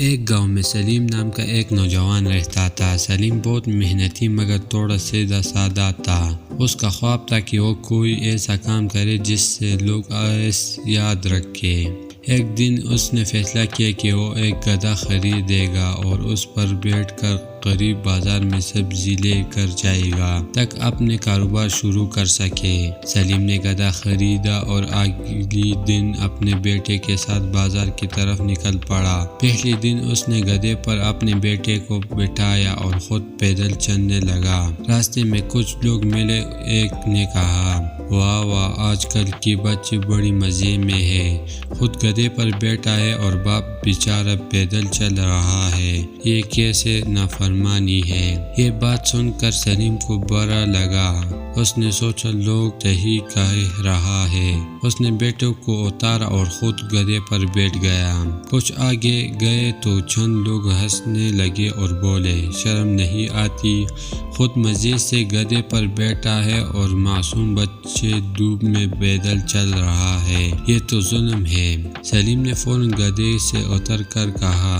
ایک گاؤں میں سلیم نام کا ایک نوجوان رہتا تھا۔ سلیم بہت محنتی مگر تھوڑا سیدھا سادہ تھا۔ اس کا خواب تھا کہ وہ کوئی ایسا کام کرے جس سے لوگ یاد رکھے۔ ایک دن اس نے فیصلہ کیا کہ وہ ایک گدھا خریدے گا اور اس پر بیٹھ کر قریب بازار میں سبزی لے کر جائے گا تاکہ اپنے کاروبار شروع کر سکے۔ سلیم نے گدھا خریدا اور اگلی دن اپنے بیٹے کے ساتھ بازار کی طرف نکل پڑا۔ پہلے دن اس نے گدھے پر اپنے بیٹے کو بٹھایا اور خود پیدل چلنے لگا۔ راستے میں کچھ لوگ ملے۔ ایک نے کہا، واہ واہ، آج کل کی بچے بڑی مزے میں ہے، خود گدھے پر بیٹھا ہے اور باپ بیچارہ پیدل چل رہا ہے، یہ کیسے نافرمانی ہے۔ یہ بات سن کر سلیم کو برا لگا۔ اس نے سوچا لوگ صحیح کہہ رہا ہے۔ اس نے بیٹے کو اتارا اور خود گدھے پر بیٹھ گیا۔ کچھ آگے گئے تو چند لوگ ہنسنے لگے اور بولے، شرم نہیں آتی، خود مزے سے گدھے پر بیٹھا ہے اور معصوم بچے دھوپ میں پیدل چل رہا ہے، یہ تو ظلم ہے۔ سلیم نے فوراً گدھے سے اتر کر کہا،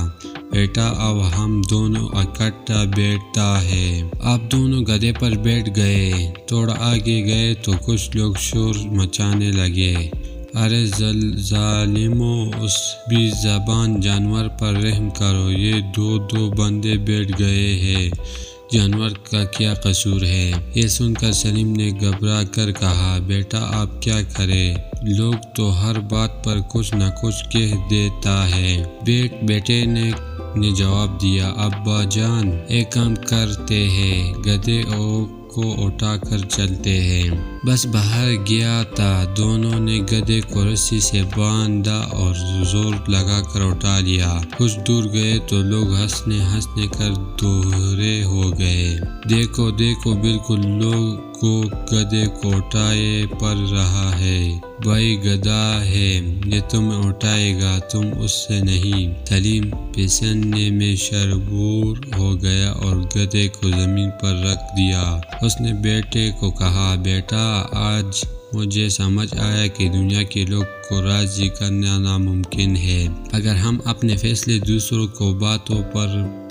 بیٹا اب ہم دونوں اکٹھا بیٹھتا ہے۔ آپ دونوں گدھے پر بیٹھ گئے۔ تھوڑا آگے گئے تو کچھ لوگ شور مچانے لگے، ارے ظالمو، اس بے زبان جانور پر رحم کرو، یہ دو بندے بیٹھ گئے ہیں، جانور کا کیا قصور ہے۔ یہ سن کر سلیم نے گھبرا کر کہا، بیٹا آپ کیا کریں، لوگ تو ہر بات پر کچھ نہ کچھ کہہ دیتا ہے۔ بیٹے نے جواب دیا، ابا جان ایک کام کرتے ہیں، گدھے کو اٹھا کر چلتے ہیں۔ بس باہر گیا تھا، دونوں نے گدھے کو رسی سے باندھا اور زور لگا کر اٹھا لیا۔ کچھ دور گئے تو لوگ ہنسنے کر دوہرے ہو گئے، دیکھو دیکھو، بالکل لوگ کو گدھے کو اٹھائے پڑ رہا ہے، بھائی گدھا ہے، یہ تمہیں اٹھائے گا، تم اس سے نہیں۔ سلیم پیچنے میں شربور ہو گیا اور گدھے کو زمین پر رکھ دیا۔ اس نے بیٹے کو کہا، بیٹا آج مجھے سمجھ آیا کہ دنیا کے لوگ کو راضی کرنا ناممکن ہے۔ اگر ہم اپنے فیصلے دوسروں کو باتوں پر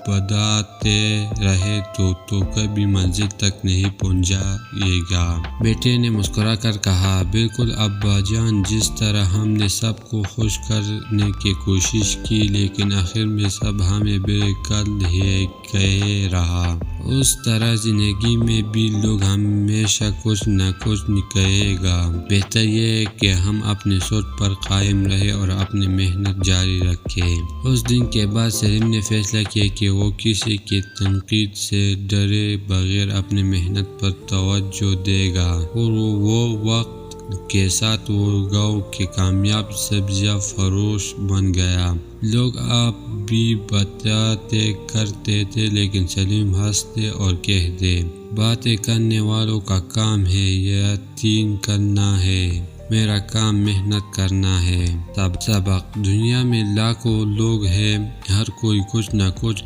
بتاتے رہے تو کبھی منزل تک نہیں پہنچے گا۔ بیٹے نے مسکرا کر کہا، بالکل ابا جان، جس طرح ہم نے سب کو خوش کرنے کی کوشش کی لیکن آخر میں سب ہمیں بےعقل ہی کہہ رہا، اس طرح زندگی میں بھی لوگ ہمیشہ کچھ نہ کچھ کہے گا۔ بہتر یہ ہے کہ ہم اپنی سوچ پر قائم رہیں اور اپنی محنت جاری رکھیں۔ اس دن کے بعد سلیم نے فیصلہ کیا کہ وہ کسی کی تنقید سے ڈرے بغیر اپنی محنت پر توجہ دے گا، اور وہ وقت کے ساتھ وہ گاؤں کے کامیاب سبزیاں فروش بن گیا۔ لوگ آپ بھی باتیں کرتے تھے لیکن سلیم ہنستے اور کہتے، باتیں کرنے والوں کا کام ہے یقین کرنا ہے، میرا کام محنت کرنا ہے۔ سبق، دنیا میں لاکھوں لوگ ہیں، ہر کوئی کچھ نہ کچھ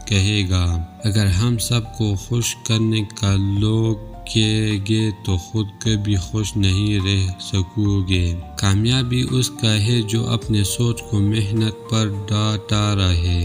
کہے گا، اگر ہم سب کو خوش کرنے کا لوگ کہیں گے تو خود کبھی خوش نہیں رہ سکو گے۔ کامیابی اس کا ہے جو اپنے سوچ کو محنت پر ڈٹا رہے۔